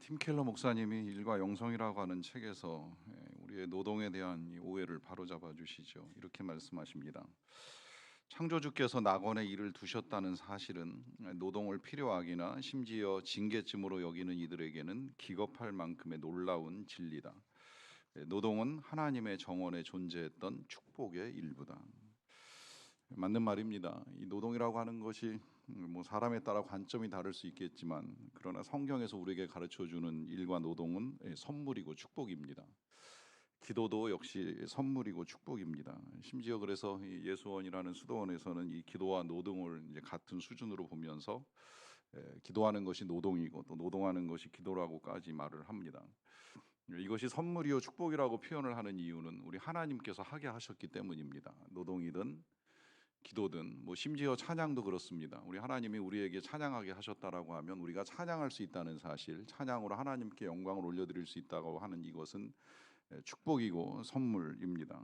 팀 켈러 목사님이 일과 영성이라고 하는 책에서 우리의 노동에 대한 이 오해를 바로잡아 주시죠. 이렇게 말씀하십니다. 창조주께서 낙원에 일을 두셨다는 사실은 노동을 필요하기나 심지어 징계쯤으로 여기는 이들에게는 기겁할 만큼의 놀라운 진리다. 노동은 하나님의 정원에 존재했던 축복의 일부다. 맞는 말입니다. 이 노동이라고 하는 것이 뭐 사람에 따라 관점이 다를 수 있겠지만 그러나 성경에서 우리에게 가르쳐 주는 일과 노동은 선물이고 축복입니다. 기도도 역시 선물이고 축복입니다. 심지어 그래서 이 예수원이라는 수도원에서는 이 기도와 노동을 이제 같은 수준으로 보면서 기도하는 것이 노동이고 또 노동하는 것이 기도라고까지 말을 합니다. 이것이 선물이요 축복이라고 표현을 하는 이유는 우리 하나님께서 하게 하셨기 때문입니다. 노동이든 기도든 뭐 심지어 찬양도 그렇습니다. 우리 하나님이 우리에게 찬양하게 하셨다라고 하면 우리가 찬양할 수 있다는 사실, 찬양으로 하나님께 영광을 올려드릴 수 있다고 하는 이것은 축복이고 선물입니다.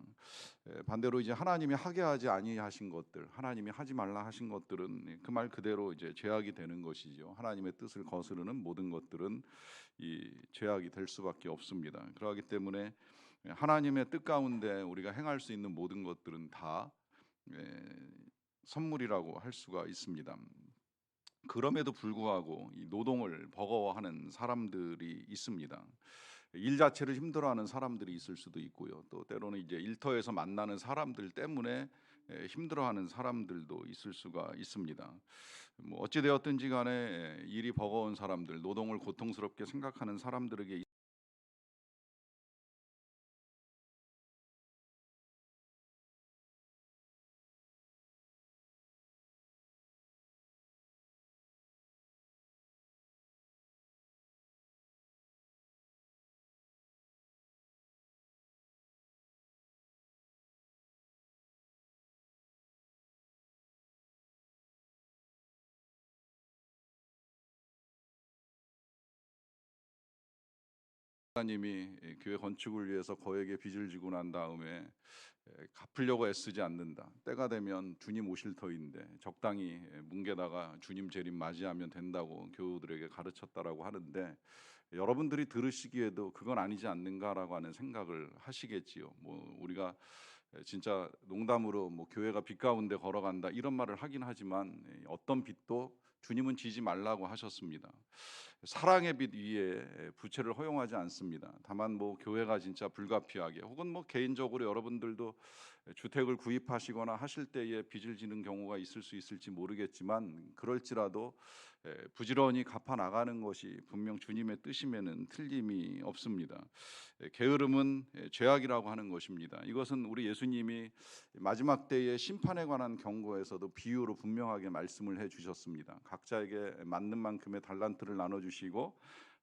반대로 이제 하나님이 하게 하지 아니하신 것들, 하나님이 하지 말라 하신 것들은 그 말 그대로 이제 죄악이 되는 것이죠. 하나님의 뜻을 거스르는 모든 것들은 이 죄악이 될 수밖에 없습니다. 그렇기 때문에 하나님의 뜻 가운데 우리가 행할 수 있는 모든 것들은 다 선물이라고 할 수가 있습니다. 그럼에도 불구하고 이 노동을 버거워하는 사람들이 있습니다. 일 자체를 힘들어하는 사람들이 있을 수도 있고요. 또 때로는 이제 일터에서 만나는 사람들 때문에 힘들어하는 사람들도 있을 수가 있습니다. 뭐 어찌 되었든지 간에 일이 버거운 사람들, 노동을 고통스럽게 생각하는 사람들에게 목사님이 교회 건축을 위해서 거액의 빚을 지고 난 다음에 갚으려고 애쓰지 않는다. 때가 되면 주님 오실 터인데 적당히 뭉개다가 주님 재림 맞이하면 된다고 교우들에게 가르쳤다라고 하는데 여러분들이 들으시기에도 그건 아니지 않는가라고 하는 생각을 하시겠지요. 뭐 우리가 진짜 농담으로 뭐 교회가 빛 가운데 걸어간다 이런 말을 하긴 하지만 어떤 빛도 주님은 지지 말라고 하셨습니다. 사랑의 빛 위에 부채를 허용하지 않습니다. 다만 뭐 교회가 진짜 불가피하게 혹은 뭐 개인적으로 여러분들도 주택을 구입하시거나 하실 때에 빚을 지는 경우가 있을 수 있을지 모르겠지만 그럴지라도 부지런히 갚아 나가는 것이 분명 주님의 뜻임에는 틀림이 없습니다. 게으름은 죄악이라고 하는 것입니다. 이것은 우리 예수님이 마지막 때의 심판에 관한 경고에서도 비유로 분명하게 말씀을 해 주셨습니다. 각자에게 맞는 만큼의 달란트를 나눠 주시고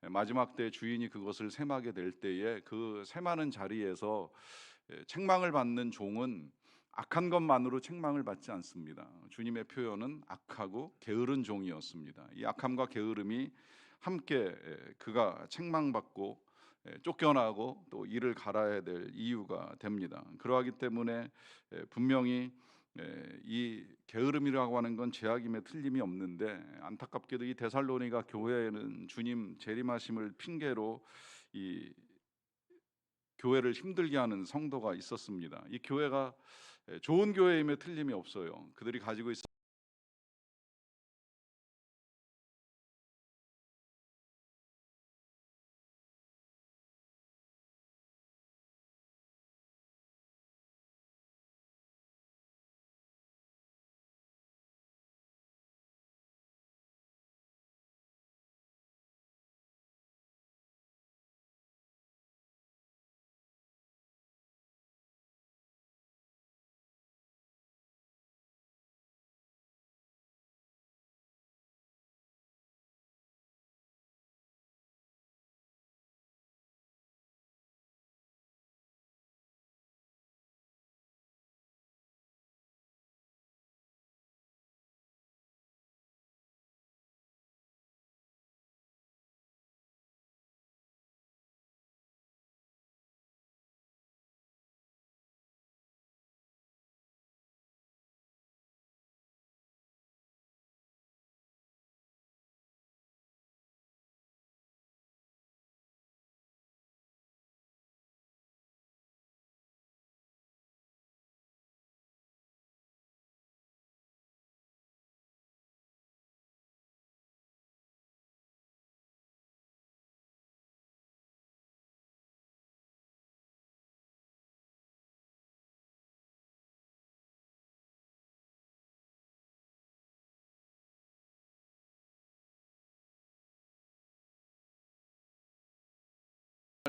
마지막 때 주인이 그것을 셈하게 될 때에 그 셈하는 자리에서 책망을 받는 종은 악한 것만으로 책망을 받지 않습니다. 주님의 표현은 악하고 게으른 종이었습니다. 이 악함과 게으름이 함께 그가 책망받고 쫓겨나고 또 일을 갈아야 될 이유가 됩니다. 그러하기 때문에 분명히 이 게으름이라고 하는 건 죄악임에 틀림이 없는데 안타깝게도 이 데살로니가 교회에는 주님 재림하심을 핑계로 이 교회를 힘들게 하는 성도가 있었습니다. 이 교회가 좋은 교회임에 틀림이 없어요. 그들이 가지고 있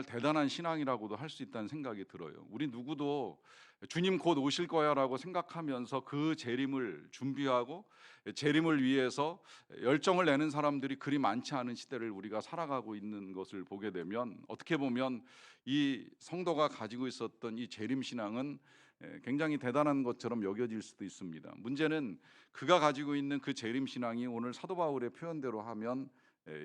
대단한 신앙이라고도 할 수 있다는 생각이 들어요. 우리 누구도 주님 곧 오실 거야라고 생각하면서 그 재림을 준비하고 재림을 위해서 열정을 내는 사람들이 그리 많지 않은 시대를 우리가 살아가고 있는 것을 보게 되면, 어떻게 보면 이 성도가 가지고 있었던 이 재림 신앙은 굉장히 대단한 것처럼 여겨질 수도 있습니다. 문제는 그가 가지고 있는 그 재림 신앙이 오늘 사도 바울의 표현대로 하면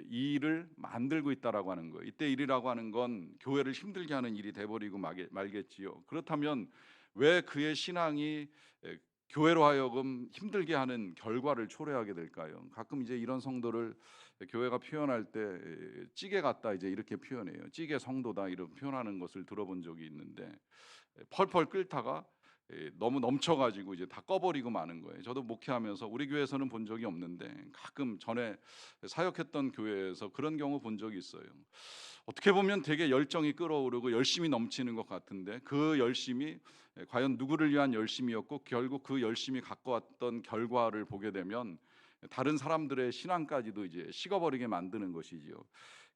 이 일을 만들고 있다라고 하는 거예요. 이때 일이라고 하는 건 교회를 힘들게 하는 일이 돼버리고 말겠지요. 그렇다면 왜 그의 신앙이 교회로 하여금 힘들게 하는 결과를 초래하게 될까요? 가끔 이제 이런 성도를 교회가 표현할 때 찌개 같다 이제 이렇게 표현해요. 찌개 성도다 이런 표현하는 것을 들어본 적이 있는데, 펄펄 끓다가 너무 넘쳐가지고 이제 다 꺼버리고 마는 거예요. 저도 목회하면서 우리 교회에서는 본 적이 없는데 가끔 전에 사역했던 교회에서 그런 경우 본 적이 있어요. 어떻게 보면 되게 열정이 끓어오르고 열심이 넘치는 것 같은데 그 열심이 과연 누구를 위한 열심이었고 결국 그 열심이 갖고 왔던 결과를 보게 되면 다른 사람들의 신앙까지도 이제 식어버리게 만드는 것이지요.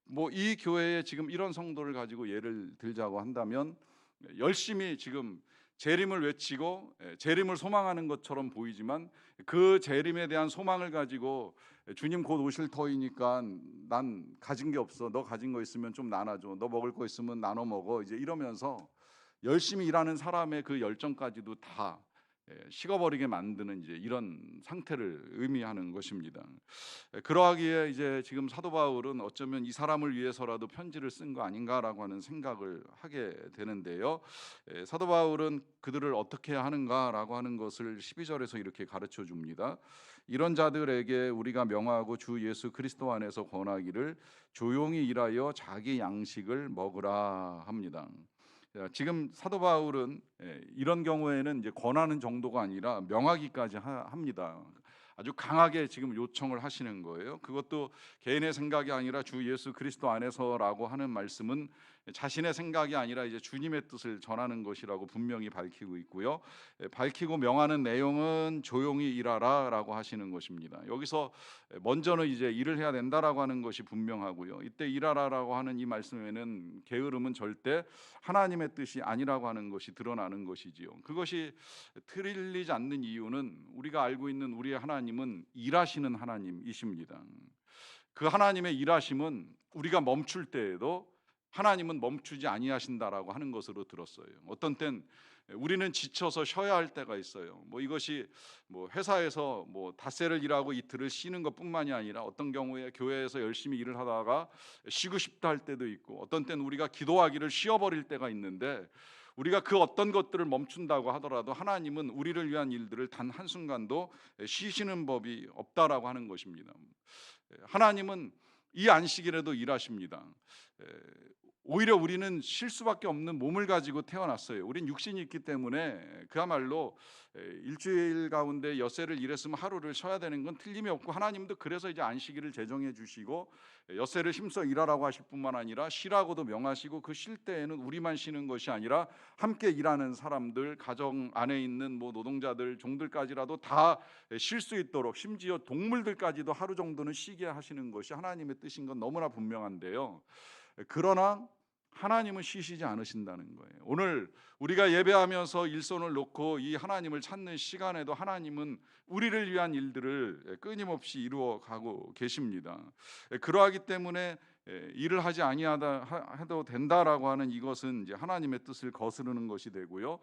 뭐 이 교회에 지금 이런 성도를 가지고 예를 들자고 한다면, 열심히 지금 재림을 외치고 재림을 소망하는 것처럼 보이지만 그 재림에 대한 소망을 가지고 주님 곧 오실 터이니까 난 가진 게 없어, 너 가진 거 있으면 좀 나눠줘, 너 먹을 거 있으면 나눠 먹어, 이제 이러면서 열심히 일하는 사람의 그 열정까지도 다 식어버리게 만드는 이제 이런 상태를 의미하는 것입니다. 그러하기에 이제 지금 사도 바울은 어쩌면 이 사람을 위해서라도 편지를 쓴 거 아닌가라고 하는 생각을 하게 되는데요. 사도 바울은 그들을 어떻게 하는가라고 하는 것을 12절에서 이렇게 가르쳐 줍니다. 이런 자들에게 우리가 명하고 주 예수 그리스도 안에서 권하기를 조용히 일하여 자기 양식을 먹으라 합니다. 지금 사도 바울은 이런 경우에는 이제 권하는 정도가 아니라 명하기까지 합니다. 아주 강하게 지금 요청을 하시는 거예요. 그것도 개인의 생각이 아니라 주 예수 그리스도 안에서라고 하는 말씀은 자신의 생각이 아니라 이제 주님의 뜻을 전하는 것이라고 분명히 밝히고 있고요. 밝히고 명하는 내용은 조용히 일하라라고 하시는 것입니다. 여기서 먼저는 이제 일을 해야 된다라고 하는 것이 분명하고요. 이때 일하라라고 하는 이 말씀에는 게으름은 절대 하나님의 뜻이 아니라고 하는 것이 드러나는 것이지요. 그것이 틀리지 않는 이유는 우리가 알고 있는 우리의 하나님은 일하시는 하나님이십니다. 그 하나님의 일하심은 우리가 멈출 때에도 하나님은 멈추지 아니하신다라고 하는 것으로 들었어요. 어떤 땐 우리는 지쳐서 쉬어야 할 때가 있어요. 뭐 이것이 뭐 회사에서 뭐 닷새를 일하고 이틀을 쉬는 것뿐만이 아니라 어떤 경우에 교회에서 열심히 일을 하다가 쉬고 싶다 할 때도 있고, 어떤 땐 우리가 기도하기를 쉬어버릴 때가 있는데, 우리가 그 어떤 것들을 멈춘다고 하더라도 하나님은 우리를 위한 일들을 단 한순간도 쉬시는 법이 없다라고 하는 것입니다. 하나님은 이 안식일에도 일하십니다. 오히려 우리는 쉴 수밖에 없는 몸을 가지고 태어났어요. 우린 육신이 있기 때문에 그야말로 일주일 가운데 엿새를 일했으면 하루를 쉬어야 되는 건 틀림이 없고, 하나님도 그래서 이제 안식일을 제정해 주시고 엿새를 힘써 일하라고 하실 뿐만 아니라 쉬라고도 명하시고, 그 쉴 때에는 우리만 쉬는 것이 아니라 함께 일하는 사람들, 가정 안에 있는 뭐 노동자들, 종들까지라도 다 쉴 수 있도록, 심지어 동물들까지도 하루 정도는 쉬게 하시는 것이 하나님의 뜻인 건 너무나 분명한데요. 그러나 하나님은 쉬시지 않으신다는 거예요. 오늘 우리가 예배하면서 일손을 놓고 이 하나님을 찾는 시간에도 하나님은 우리를 위한 일들을 끊임없이 이루어 가고 계십니다. 그러하기 때문에 일을 하지 아니하다 해도 된다라고 하는 이것은 이제 하나님의 뜻을 거스르는 것이 되고요.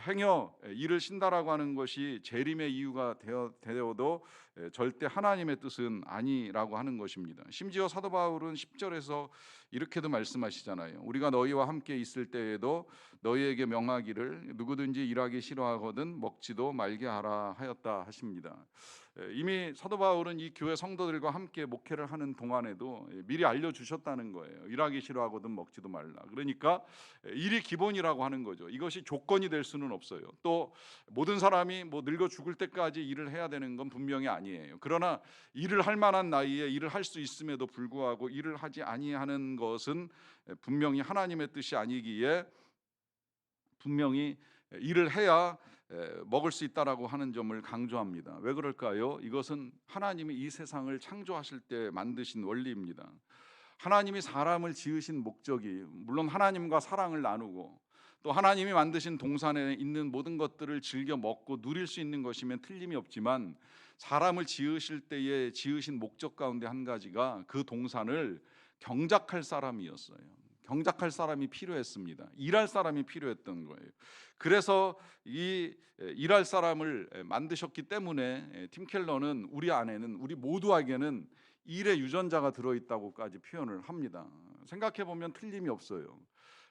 행여 일을 쉰다라고 하는 것이 재림의 이유가 되어도 절대 하나님의 뜻은 아니라고 하는 것입니다. 심지어 사도 바울은 10절에서 이렇게도 말씀하시잖아요. 우리가 너희와 함께 있을 때에도 너희에게 명하기를 누구든지 일하기 싫어하거든 먹지도 말게 하라 하였다 하십니다. 이미 사도 바울은 이 교회 성도들과 함께 목회를 하는 동안에도 미리 알려주셨다는 거예요. 일하기 싫어하거든 먹지도 말라. 그러니까 일이 기본이라고 하는 거죠. 이것이 조건이 될 수는 없어요. 또 모든 사람이 뭐 늙어 죽을 때까지 일을 해야 되는 건 분명히 아니에요. 그러나 일을 할 만한 나이에 일을 할 수 있음에도 불구하고 일을 하지 아니하는 것은 분명히 하나님의 뜻이 아니기에 분명히 일을 해야 먹을 수 있다라고 하는 점을 강조합니다. 왜 그럴까요? 이것은 하나님이 이 세상을 창조하실 때 만드신 원리입니다. 하나님이 사람을 지으신 목적이 물론 하나님과 사랑을 나누고 또 하나님이 만드신 동산에 있는 모든 것들을 즐겨 먹고 누릴 수 있는 것이면 틀림이 없지만, 사람을 지으실 때에 지으신 목적 가운데 한 가지가 그 동산을 경작할 사람이었어요. 경작할 사람이 필요했습니다. 일할 사람이 필요했던 거예요. 그래서 이 일할 사람을 만드셨기 때문에 팀 켈러는 우리 안에는, 우리 모두에게는 일의 유전자가 들어있다고까지 표현을 합니다. 생각해 보면 틀림이 없어요.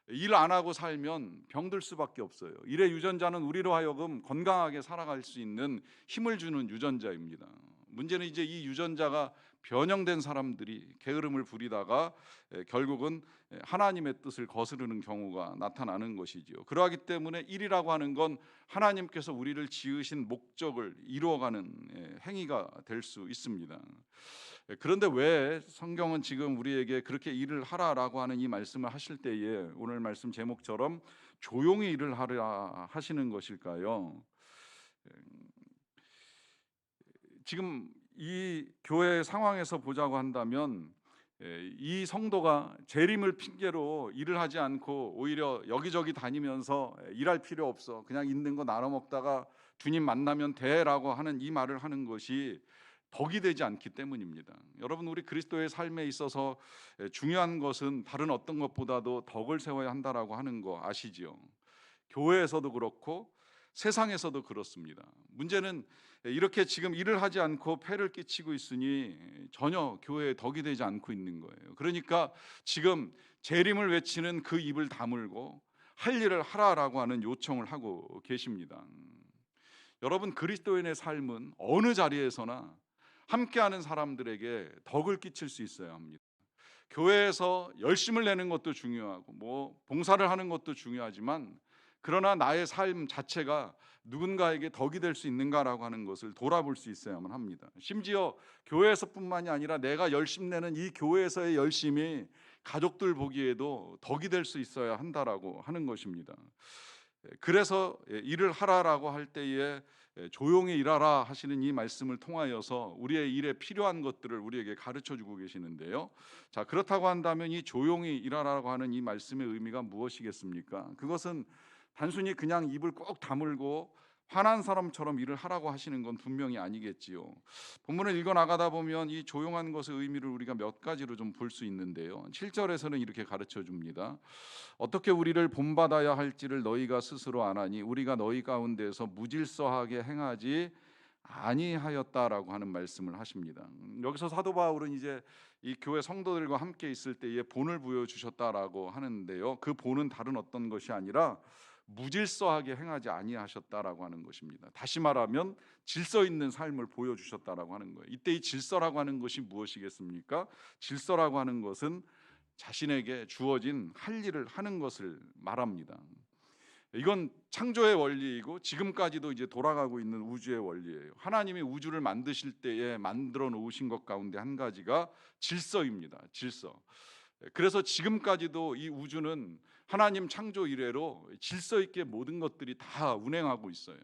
일 안 하고 살면 병들 수밖에 없어요. 일의 유전자는 우리로 하여금 건강하게 살아갈 수 있는 힘을 주는 유전자입니다. 문제는 이제 이 유전자가 변형된 사람들이 게으름을 부리다가 결국은 하나님의 뜻을 거스르는 경우가 나타나는 것이지요. 그러하기 때문에 일이라고 하는 건 하나님께서 우리를 지으신 목적을 이루어가는 행위가 될 수 있습니다. 그런데 왜 성경은 지금 우리에게 그렇게 일을 하라라고 하는 이 말씀을 하실 때에 오늘 말씀 제목처럼 조용히 일을 하라 하시는 것일까요? 지금 이 교회 상황에서 보자고 한다면 이 성도가 재림을 핑계로 일을 하지 않고 오히려 여기저기 다니면서 일할 필요 없어, 그냥 있는 거 나눠 먹다가 주님 만나면 돼라고 하는 이 말을 하는 것이 덕이 되지 않기 때문입니다. 여러분, 우리 그리스도의 삶에 있어서 중요한 것은 다른 어떤 것보다도 덕을 세워야 한다라고 하는 거 아시지요? 교회에서도 그렇고 세상에서도 그렇습니다. 문제는 이렇게 지금 일을 하지 않고 폐를 끼치고 있으니 전혀 교회에 덕이 되지 않고 있는 거예요. 그러니까 지금 재림을 외치는 그 입을 다물고 할 일을 하라라고 하는 요청을 하고 계십니다. 여러분, 그리스도인의 삶은 어느 자리에서나 함께하는 사람들에게 덕을 끼칠 수 있어야 합니다. 교회에서 열심을 내는 것도 중요하고 봉사를 하는 것도 중요하지만, 그러나 나의 삶 자체가 누군가에게 덕이 될 수 있는가라고 하는 것을 돌아볼 수 있어야만 합니다. 심지어 교회에서뿐만이 아니라 내가 열심 내는 이 교회에서의 열심이 가족들 보기에도 덕이 될 수 있어야 한다라고 하는 것입니다. 그래서 일을 하라라고 할 때에 조용히 일하라 하시는 이 말씀을 통하여서 우리의 일에 필요한 것들을 우리에게 가르쳐 주고 계시는데요. 자, 그렇다고 한다면 이 조용히 일하라고 하는 이 말씀의 의미가 무엇이겠습니까? 그것은 단순히 그냥 입을 꼭 다물고 화난 사람처럼 일을 하라고 하시는 건 분명히 아니겠지요. 본문을 읽어 나가다 보면 이 조용한 것의 의미를 우리가 몇 가지로 좀 볼 수 있는데요. 7절에서는 이렇게 가르쳐 줍니다. 어떻게 우리를 본받아야 할지를 너희가 스스로 아나니 우리가 너희 가운데서 무질서하게 행하지 아니하였다라고 하는 말씀을 하십니다. 여기서 사도 바울은 이제 이 교회 성도들과 함께 있을 때에 본을 부여주셨다라고 하는데요. 그 본은 다른 어떤 것이 아니라 무질서하게 행하지 아니하셨다라고 하는 것입니다. 다시 말하면 질서 있는 삶을 보여주셨다라고 하는 거예요. 이때 이 질서라고 하는 것이 무엇이겠습니까? 질서라고 하는 것은 자신에게 주어진 할 일을 하는 것을 말합니다. 이건 창조의 원리이고 지금까지도 이제 돌아가고 있는 우주의 원리예요. 하나님이 우주를 만드실 때에 만들어 놓으신 것 가운데 한 가지가 질서입니다. 질서. 그래서 지금까지도 이 우주는 하나님 창조 이래로 질서 있게 모든 것들이 다 운행하고 있어요.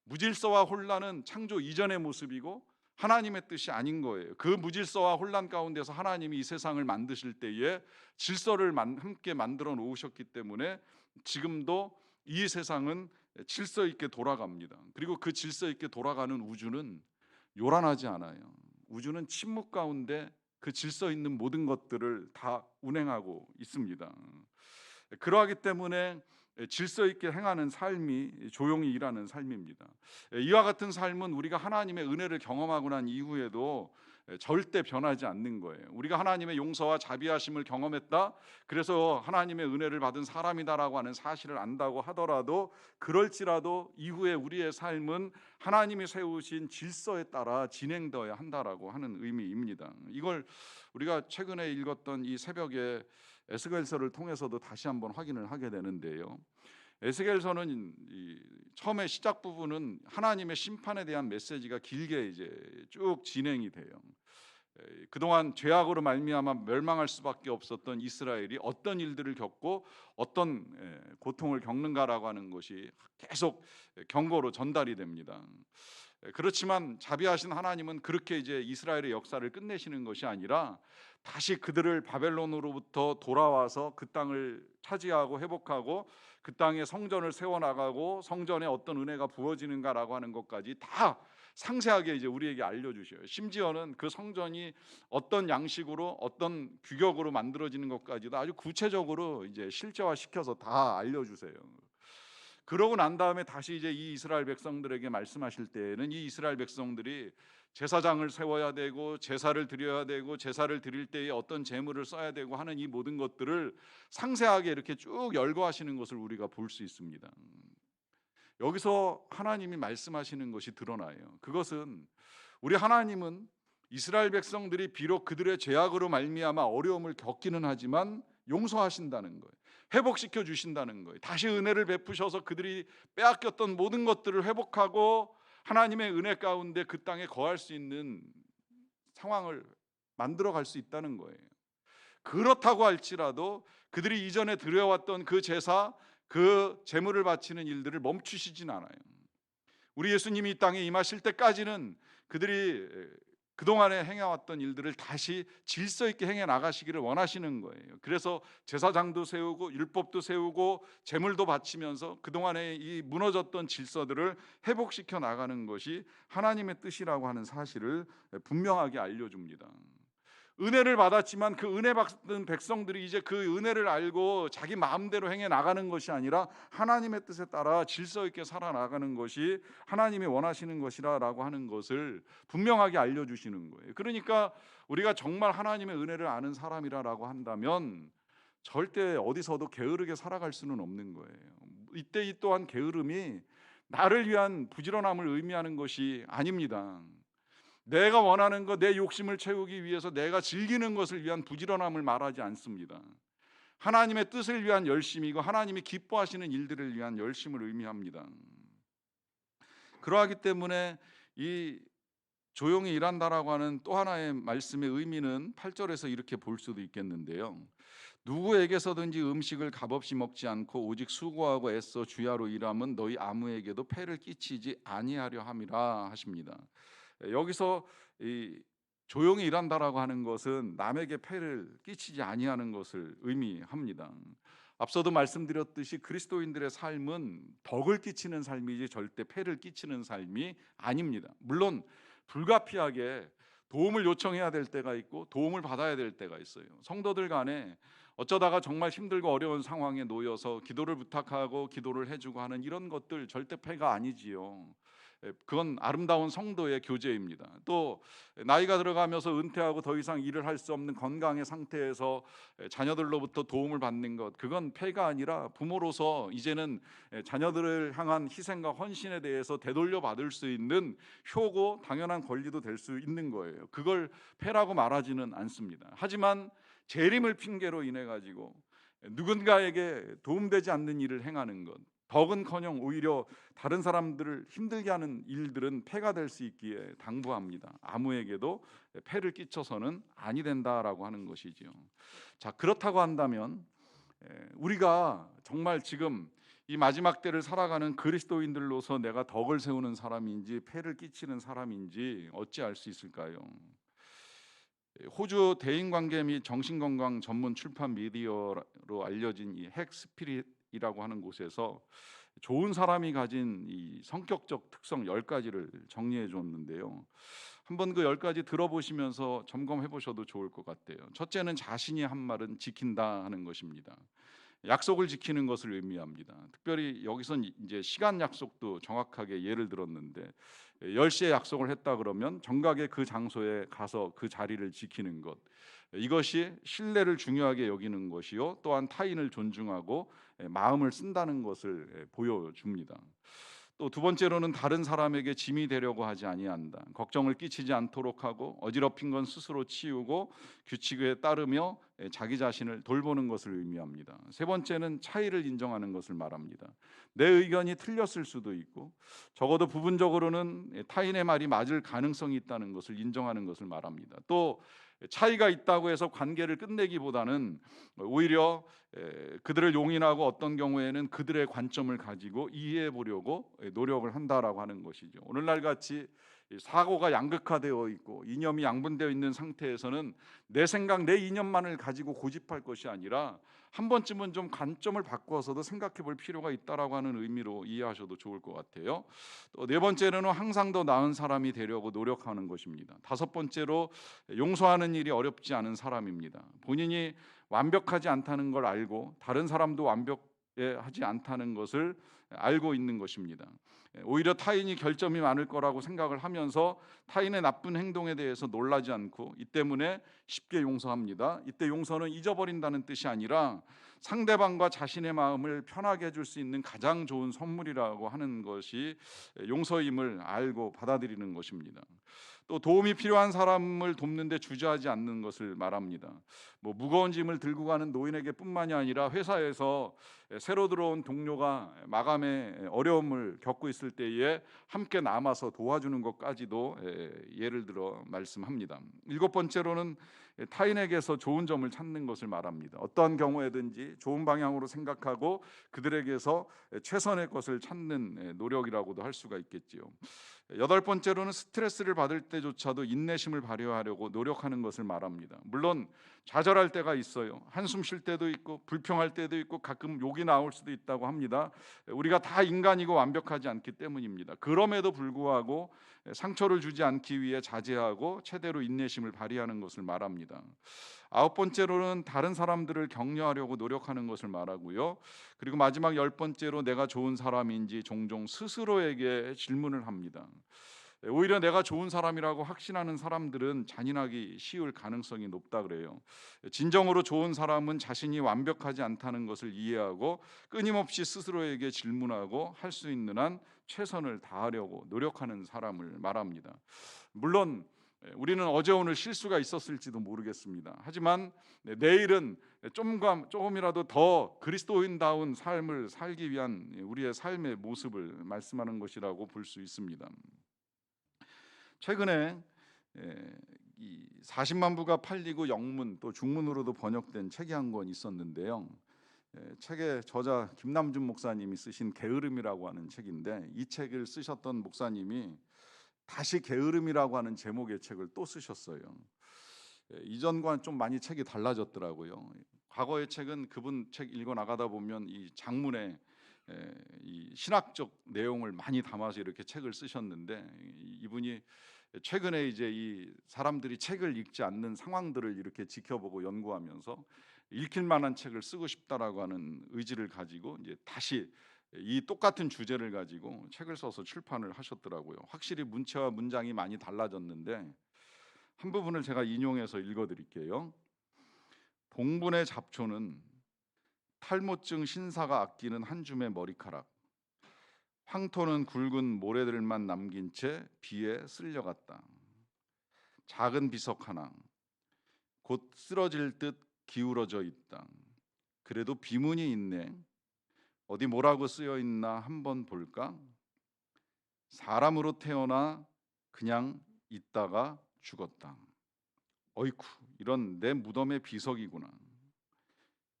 무질서와 혼란은 창조 이전의 모습이고 하나님의 뜻이 아닌 거예요. 그 무질서와 혼란 가운데서 하나님이 이 세상을 만드실 때에 질서를 함께 만들어 놓으셨기 때문에 지금도 이 세상은 질서 있게 돌아갑니다. 그리고 그 질서 있게 돌아가는 우주는 요란하지 않아요. 우주는 침묵 가운데 그 질서 있는 모든 것들을 다 운행하고 있습니다. 그러하기 때문에 질서 있게 행하는 삶이 조용히 일하는 삶입니다. 이와 같은 삶은 우리가 하나님의 은혜를 경험하고 난 이후에도 절대 변하지 않는 거예요. 우리가 하나님의 용서와 자비하심을 경험했다, 그래서 하나님의 은혜를 받은 사람이다라고 하는 사실을 안다고 하더라도, 그럴지라도 이후에 우리의 삶은 하나님이 세우신 질서에 따라 진행되어야 한다라고 하는 의미입니다. 이걸 우리가 최근에 읽었던 이 새벽에 에스겔서를 통해서도 다시 한번 확인을 하게 되는데요. 에스겔서는 처음에 시작 부분은 하나님의 심판에 대한 메시지가 길게 이제 쭉 진행이 돼요. 그동안 죄악으로 말미암아 멸망할 수밖에 없었던 이스라엘이 어떤 일들을 겪고 어떤 고통을 겪는가라고 하는 것이 계속 경고로 전달이 됩니다. 그렇지만 자비하신 하나님은 그렇게 이제 이스라엘의 역사를 끝내시는 것이 아니라 다시 그들을 바벨론으로부터 돌아와서 그 땅을 차지하고 회복하고 그 땅에 성전을 세워 나가고 성전에 어떤 은혜가 부어지는가라고 하는 것까지 다 상세하게 이제 우리에게 알려주셔요. 심지어는 그 성전이 어떤 양식으로 어떤 규격으로 만들어지는 것까지도 아주 구체적으로 이제 실제화시켜서 다 알려주세요. 그러고 난 다음에 다시 이제 이 이스라엘 백성들에게 말씀하실 때에는 이 이스라엘 백성들이 제사장을 세워야 되고 제사를 드려야 되고 제사를 드릴 때에 어떤 제물을 써야 되고 하는 이 모든 것들을 상세하게 이렇게 쭉 열거하시는 것을 우리가 볼 수 있습니다. 여기서 하나님이 말씀하시는 것이 드러나요. 그것은 우리 하나님은 이스라엘 백성들이 비록 그들의 죄악으로 말미암아 어려움을 겪기는 하지만 용서하신다는 거예요. 회복시켜 주신다는 거예요. 다시 은혜를 베푸셔서 그들이 빼앗겼던 모든 것들을 회복하고 하나님의 은혜 가운데 그 땅에 거할 수 있는 상황을 만들어 갈 수 있다는 거예요. 그렇다고 할지라도 그들이 이전에 드려왔던 그 제사, 그 제물을 바치는 일들을 멈추시진 않아요. 우리 예수님이 이 땅에 임하실 때까지는 그들이 그동안에 행해왔던 일들을 다시 질서 있게 행해 나가시기를 원하시는 거예요. 그래서 제사장도 세우고 율법도 세우고 제물도 바치면서 그동안에 이 무너졌던 질서들을 회복시켜 나가는 것이 하나님의 뜻이라고 하는 사실을 분명하게 알려줍니다. 은혜를 받았지만 그 은혜 받은 백성들이 이제 그 은혜를 알고 자기 마음대로 행해 나가는 것이 아니라 하나님의 뜻에 따라 질서 있게 살아나가는 것이 하나님이 원하시는 것이라고 하는 것을 분명하게 알려주시는 거예요. 그러니까 우리가 정말 하나님의 은혜를 아는 사람이라고 한다면 절대 어디서도 게으르게 살아갈 수는 없는 거예요. 이때 이 또한 게으름이 나를 위한 부지런함을 의미하는 것이 아닙니다. 내가 원하는 것, 내 욕심을 채우기 위해서 내가 즐기는 것을 위한 부지런함을 말하지 않습니다. 하나님의 뜻을 위한 열심이고 하나님이 기뻐하시는 일들을 위한 열심을 의미합니다. 그러하기 때문에 이 조용히 일한다라고 하는 또 하나의 말씀의 의미는 8절에서 이렇게 볼 수도 있겠는데요. 누구에게서든지 음식을 값없이 먹지 않고 오직 수고하고 애써 주야로 일함은 너희 아무에게도 폐를 끼치지 아니하려 함이라 하십니다. 여기서 이 조용히 일한다라고 하는 것은 남에게 폐를 끼치지 아니하는 것을 의미합니다. 앞서도 말씀드렸듯이 그리스도인들의 삶은 덕을 끼치는 삶이지 절대 폐를 끼치는 삶이 아닙니다. 물론 불가피하게 도움을 요청해야 될 때가 있고 도움을 받아야 될 때가 있어요. 성도들 간에 어쩌다가 정말 힘들고 어려운 상황에 놓여서 기도를 부탁하고 기도를 해주고 하는 이런 것들 절대 폐가 아니지요. 그건 아름다운 성도의 교제입니다. 또 나이가 들어가면서 은퇴하고 더 이상 일을 할 수 없는 건강의 상태에서 자녀들로부터 도움을 받는 것, 그건 폐가 아니라 부모로서 이제는 자녀들을 향한 희생과 헌신에 대해서 되돌려 받을 수 있는 효고 당연한 권리도 될 수 있는 거예요. 그걸 폐라고 말하지는 않습니다. 하지만 재림을 핑계로 인해 가지고 누군가에게 도움되지 않는 일을 행하는 것, 덕은커녕 오히려 다른 사람들을 힘들게 하는 일들은 폐가 될 수 있기에 당부합니다. 아무에게도 폐를 끼쳐서는 아니 된다라고 하는 것이지요. 자, 그렇다고 한다면 우리가 정말 지금 이 마지막 때를 살아가는 그리스도인들로서 내가 덕을 세우는 사람인지 폐를 끼치는 사람인지 어찌 알 수 있을까요? 호주 대인관계 및 정신건강 전문 출판 미디어로 알려진 이 핵스피릿이라고 하는 곳에서 좋은 사람이 가진 이 성격적 특성 10가지를 정리해 줬는데요. 한번 그 10가지 들어보시면서 점검해 보셔도 좋을 것 같아요. 첫째는 자신이 한 말은 지킨다 하는 것입니다. 약속을 지키는 것을 의미합니다. 특별히 여기선 이제 시간 약속도 정확하게 예를 들었는데 10시에 약속을 했다 그러면 정각에 그 장소에 가서 그 자리를 지키는 것, 이것이 신뢰를 중요하게 여기는 것이요 또한 타인을 존중하고 마음을 쓴다는 것을 보여줍니다. 또 두 번째로는 다른 사람에게 짐이 되려고 하지 아니한다. 걱정을 끼치지 않도록 하고 어지럽힌 건 스스로 치우고 규칙에 따르며 자기 자신을 돌보는 것을 의미합니다. 세 번째는 차이를 인정하는 것을 말합니다. 내 의견이 틀렸을 수도 있고 적어도 부분적으로는 타인의 말이 맞을 가능성이 있다는 것을 인정하는 것을 말합니다. 또 차이가 있다고 해서 관계를 끝내기보다는 오히려 그들을 용인하고 어떤 경우에는 그들의 관점을 가지고 이해해 보려고 노력을 한다라고 하는 것이죠. 오늘날 같이 사고가 양극화되어 있고 이념이 양분되어 있는 상태에서는 내 생각, 내 이념만을 가지고 고집할 것이 아니라 한 번쯤은 좀 관점을 바꿔서도 생각해 볼 필요가 있다라고 하는 의미로 이해하셔도 좋을 것 같아요. 또 네 번째로는 항상 더 나은 사람이 되려고 노력하는 것입니다. 다섯 번째로 용서하는 일이 어렵지 않은 사람입니다. 본인이 완벽하지 않다는 걸 알고 다른 사람도 완벽하지 않다는 것을 알고 있는 것입니다. 오히려 타인이 결점이 많을 거라고 생각을 하면서 타인의 나쁜 행동에 대해서 놀라지 않고 이 때문에 쉽게 용서합니다. 이때 용서는 잊어버린다는 뜻이 아니라 상대방과 자신의 마음을 편하게 해줄 수 있는 가장 좋은 선물이라고 하는 것이 용서임을 알고 받아들이는 것입니다. 또 도움이 필요한 사람을 돕는데 주저하지 않는 것을 말합니다. 무거운 짐을 들고 가는 노인에게뿐만이 아니라 회사에서 새로 들어온 동료가 마감에 어려움을 겪고 있을 때에 함께 남아서 도와주는 것까지도 예를 들어 말씀합니다. 일곱 번째로는 타인에게서 좋은 점을 찾는 것을 말합니다. 어떠한 경우에든지 좋은 방향으로 생각하고 그들에게서 최선의 것을 찾는 노력이라고도 할 수가 있겠지요. 여덟 번째로는 스트레스를 받을 때조차도 인내심을 발휘하려고 노력하는 것을 말합니다. 물론 좌절할 때가 있어요. 한숨 쉴 때도 있고 불평할 때도 있고 가끔 욕이 나올 수도 있다고 합니다. 우리가 다 인간이고 완벽하지 않기 때문입니다. 그럼에도 불구하고 상처를 주지 않기 위해 자제하고 최대로 인내심을 발휘하는 것을 말합니다. 아홉 번째로는 다른 사람들을 격려하려고 노력하는 것을 말하고요. 그리고 마지막 열 번째로 내가 좋은 사람인지 종종 스스로에게 질문을 합니다. 오히려 내가 좋은 사람이라고 확신하는 사람들은 잔인하기 쉬울 가능성이 높다 그래요. 진정으로 좋은 사람은 자신이 완벽하지 않다는 것을 이해하고 끊임없이 스스로에게 질문하고 할 수 있는 한 최선을 다하려고 노력하는 사람을 말합니다. 물론 우리는 어제 오늘 실수가 있었을지도 모르겠습니다. 하지만 내일은 조금이라도 더 그리스도인다운 삶을 살기 위한 우리의 삶의 모습을 말씀하는 것이라고 볼 수 있습니다. 최근에 이 40만 부가 팔리고 영문 또 중문으로도 번역된 책이 한 권 있었는데요. 책의 저자 김남준 목사님이 쓰신 게으름이라고 하는 책인데 이 책을 쓰셨던 목사님이 다시 게으름이라고 하는 제목의 책을 또 쓰셨어요. 이전과는 좀 많이 책이 달라졌더라고요. 과거의 책은 그분 책 읽어 나가다 보면 이 장문에 이 신학적 내용을 많이 담아서 이렇게 책을 쓰셨는데 이분이 최근에 이제 이 사람들이 책을 읽지 않는 상황들을 이렇게 지켜보고 연구하면서 읽힐 만한 책을 쓰고 싶다라고 하는 의지를 가지고 이제 다시 이 똑같은 주제를 가지고 책을 써서 출판을 하셨더라고요. 확실히 문체와 문장이 많이 달라졌는데 한 부분을 제가 인용해서 읽어드릴게요. 봉분의 잡초는 탈모증 신사가 아끼는 한 줌의 머리카락, 황토는 굵은 모래들만 남긴 채 비에 쓸려갔다. 작은 비석 하나, 곧 쓰러질 듯 기울어져 있다. 그래도 비문이 있네. 어디 뭐라고 쓰여 있나 한번 볼까? 사람으로 태어나 그냥 있다가 죽었다. 어이쿠, 이런 내 무덤의 비석이구나.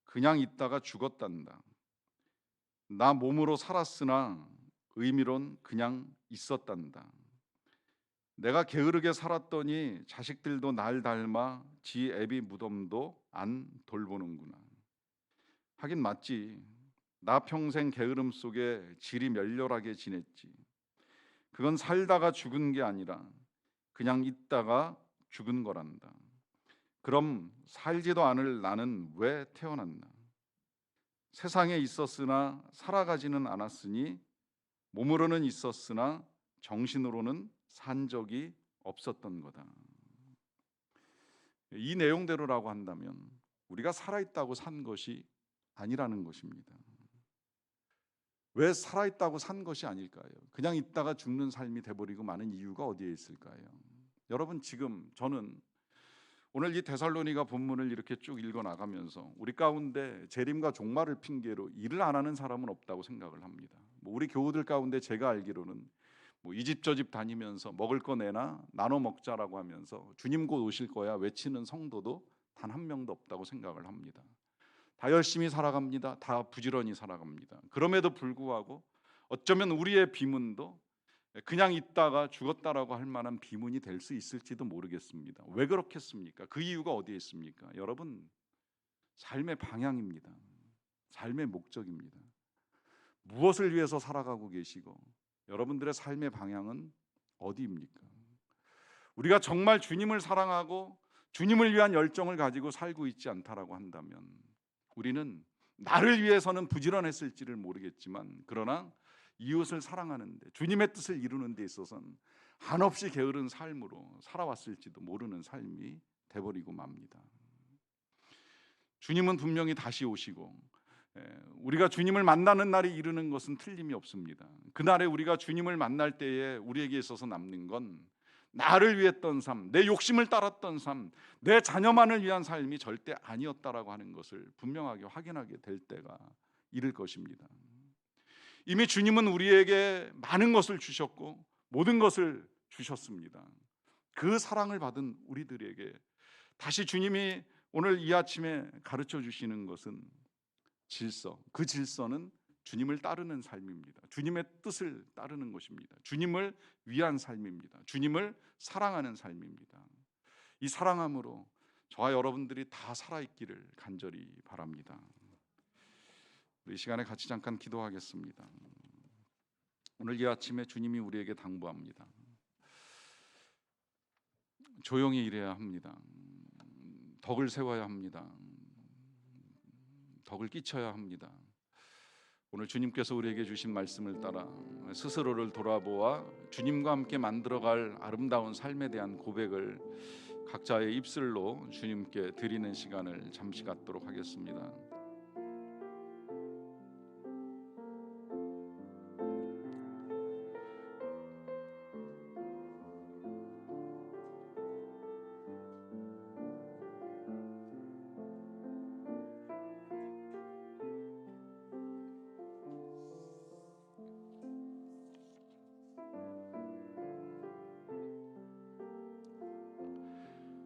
그냥 있다가 죽었단다. 나 몸으로 살았으나 의미론 그냥 있었단다. 내가 게으르게 살았더니 자식들도 날 닮아 지 애비 무덤도 안 돌보는구나. 하긴 맞지. 나 평생 게으름 속에 질이 멸렬하게 지냈지. 그건 살다가 죽은 게 아니라 그냥 있다가 죽은 거란다. 그럼 살지도 않을 나는 왜 태어났나? 세상에 있었으나 살아가지는 않았으니 몸으로는 있었으나 정신으로는 산 적이 없었던 거다. 이 내용대로라고 한다면 우리가 살아있다고 산 것이 아니라는 것입니다. 왜 살아있다고 산 것이 아닐까요? 그냥 있다가 죽는 삶이 돼버리고 마는 이유가 어디에 있을까요? 여러분, 지금 저는 오늘 이 데살로니가 본문을 이렇게 쭉 읽어 나가면서 우리 가운데 재림과 종말을 핑계로 일을 안 하는 사람은 없다고 생각을 합니다. 우리 교우들 가운데 제가 알기로는 이 집 저 집 다니면서 먹을 거 내나 나눠 먹자라고 하면서 주님 곧 오실 거야 외치는 성도도 단 한 명도 없다고 생각을 합니다. 다 열심히 살아갑니다. 다 부지런히 살아갑니다. 그럼에도 불구하고 어쩌면 우리의 비문도 그냥 있다가 죽었다라고 할 만한 비문이 될 수 있을지도 모르겠습니다. 왜 그렇겠습니까? 그 이유가 어디에 있습니까? 여러분, 삶의 방향입니다. 삶의 목적입니다. 무엇을 위해서 살아가고 계시고 여러분들의 삶의 방향은 어디입니까? 우리가 정말 주님을 사랑하고 주님을 위한 열정을 가지고 살고 있지 않다라고 한다면 우리는 나를 위해서는 부지런했을지를 모르겠지만 그러나 이웃을 사랑하는데 주님의 뜻을 이루는 데 있어서는 한없이 게으른 삶으로 살아왔을지도 모르는 삶이 돼버리고 맙니다. 주님은 분명히 다시 오시고 우리가 주님을 만나는 날이 이르는 것은 틀림이 없습니다. 그날에 우리가 주님을 만날 때에 우리에게 있어서 남는 건 나를 위했던 삶, 내 욕심을 따랐던 삶, 내 자녀만을 위한 삶이 절대 아니었다라고 하는 것을 분명하게 확인하게 될 때가 이를 것입니다. 이미 주님은 우리에게 많은 것을 주셨고 모든 것을 주셨습니다. 그 사랑을 받은 우리들에게 다시 주님이 오늘 이 아침에 가르쳐 주시는 것은 질서, 그 질서는 주님을 따르는 삶입니다. 주님의 뜻을 따르는 것입니다. 주님을 위한 삶입니다. 주님을 사랑하는 삶입니다. 이 사랑함으로 저와 여러분들이 다 살아있기를 간절히 바랍니다. 이 시간에 같이 잠깐 기도하겠습니다. 오늘 이 아침에 주님이 우리에게 당부합니다. 조용히 일해야 합니다. 덕을 세워야 합니다. 덕을 끼쳐야 합니다. 오늘 주님께서 우리에게 주신 말씀을 따라 스스로를 돌아보아 주님과 함께 만들어갈 아름다운 삶에 대한 고백을 각자의 입술로 주님께 드리는 시간을 잠시 갖도록 하겠습니다.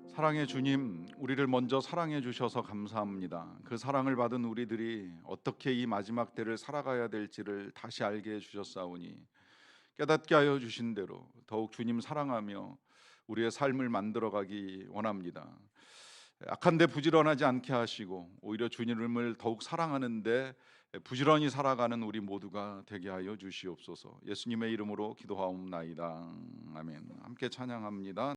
사랑의 주님, 우리를 먼저 사랑해 주셔서 감사합니다. 그 사랑을 받은 우리들이 어떻게 이 마지막 때를 살아가야 될지를 다시 알게 해 주셨사오니 깨닫게 하여 주신 대로 더욱 주님 사랑하며 우리의 삶을 만들어가기 원합니다. 악한데 부지런하지 않게 하시고 오히려 주님을 더욱 사랑하는데 부지런히 살아가는 우리 모두가 되게 하여 주시옵소서. 예수님의 이름으로 기도하옵나이다. 아멘. 함께 찬양합니다.